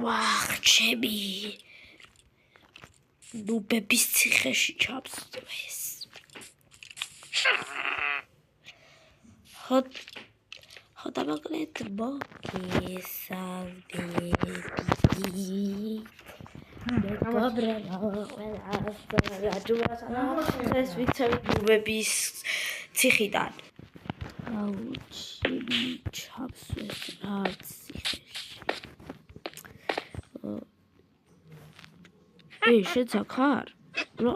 ვახჩები ნუბების ციხეში ჩამსწვეს ხოდამაგლეთ მოგესალმები ეს ვიცები ნუბების ციხიდან აუჩი ჩამსვეს რა ციხეში შეცახარ რა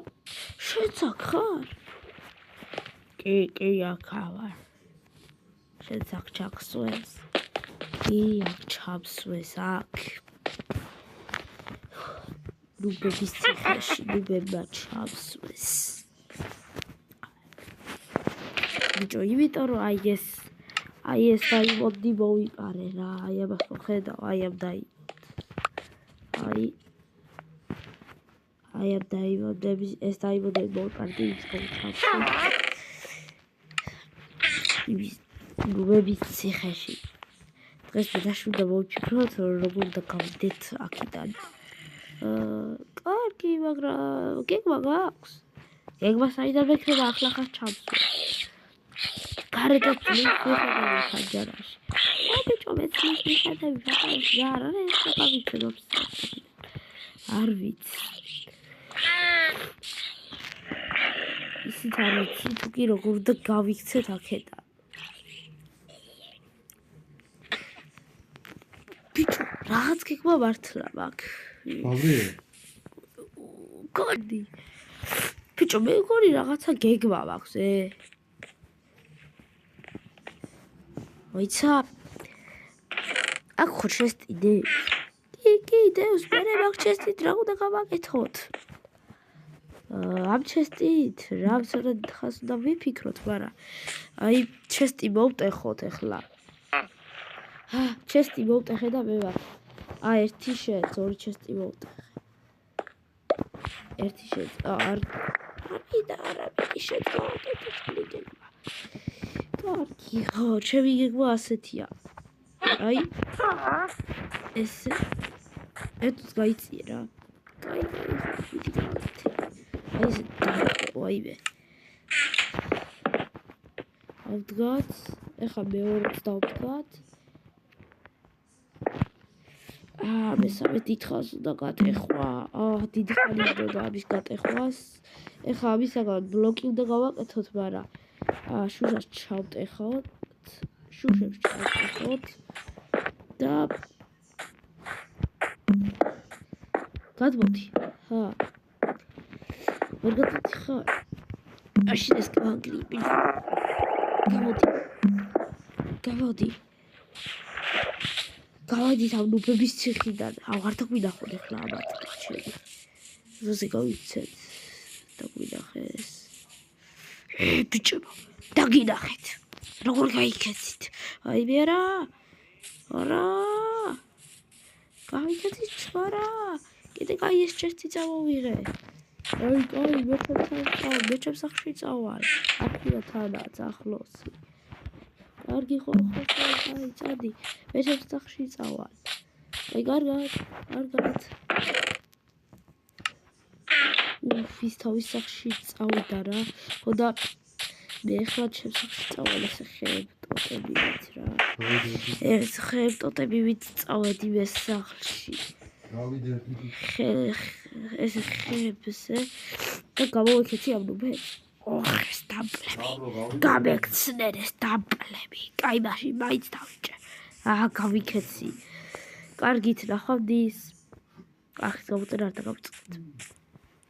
შეცახარ კი აქავარ შეცახ ჩახსვეს კი აქ ჩამსვეს აქ ნუბების ციხეში ნუბებმა ჩამსვეს ბიჭო იმიტომ რომ აი ეს დაიმოდი მოვიყარე რა აი ამას ხედავ აი ამ დაიმოდების ეს დაიმოდები მოვიყარდი ის ნუბების ციხეში დღეს მე დაშვიდა მოვიფიქროთ როგორ დავიდეთ აქედან კარგი მაგრამ გეგმა გაქვს გეგმა საიდან მექნება ახლა ჩამსვა გარედან მიხედავ ხანჯარაში ბიჭო მეც მიხედავ რა არა ეს გავიქცევ არ ვიცი ისიც არ ვიცი თუ კი როგორ და გავიქცეთ აქედან ბიჭო რაღაც გეგმა მართლა მაქვს გონი ბიჭო მე მგონი რაღაცა გეგმა მაქვს მოიცა აქ ხო ჩესტიდე კი დევს მე მაქვს ჩესტით რა უნდა გავაკეთოთ ამ ჩესტით რა ცოტა ხას უნდა ვიფიქროთ მაგრამ აი ჩესტი მოვტეხოთ ახლა ჩესტი მოვტეხე და მე ვარ ერთი შეც ორი ჩესტი მოვტეხე ერთი შეც არაფერი შეცვალე კარგი ხო ჩემი გეგმა ასეთია აი ესე ეთუს გაიწიე რა აი ესე ვაიმე ავდგათ ეხა მეორეც დავდგათ მესამე დიდხანს უნდა გატეხვა დიდხანი უნდა ამის გატეხვას ეხა ამისაგან ბლოკი უნდა გავაკეთოთ მაგრამ შუშას ჩავტეხოთ შუშებს ჩავტეხოთ და გადმოდი ვერ გადმოდი ხარ მაშინ ეს გავაგრიბი გავადით ამ ნუბების ციხიდან აღარ დაგვინახოთ ახლა ამათ ჩემი როზე გავიცეთ დაგვინახეს ბიჭებო დაგინახეთ როგორ გაიქეცით აი მე არა გავიქეცით რა კიდე კაი ეს ჩესტი წავიღე აი კაი მე ჩემსახში წავალ აქია თანაც ახლოსი კარგი ხო აი წადი მე ჩემსახში წავალ აი კარგად ვის თავის სახში წავიდა რა ხო და მე ახლა ჩემსახში წავალ ესე ხეებტოტებით რა ეს ხეებტოტებით წავედი მე სახლში ეს ხეებზე და გამოვიქეცი ამ ნუბებს ეს დამპლები გამექცნენ ეს დამპლები კაი მაშინ მაინც დავიჭე გავიქეცი კარგით ნახვამდის ახლა გავუწერა არ დავიწყეთ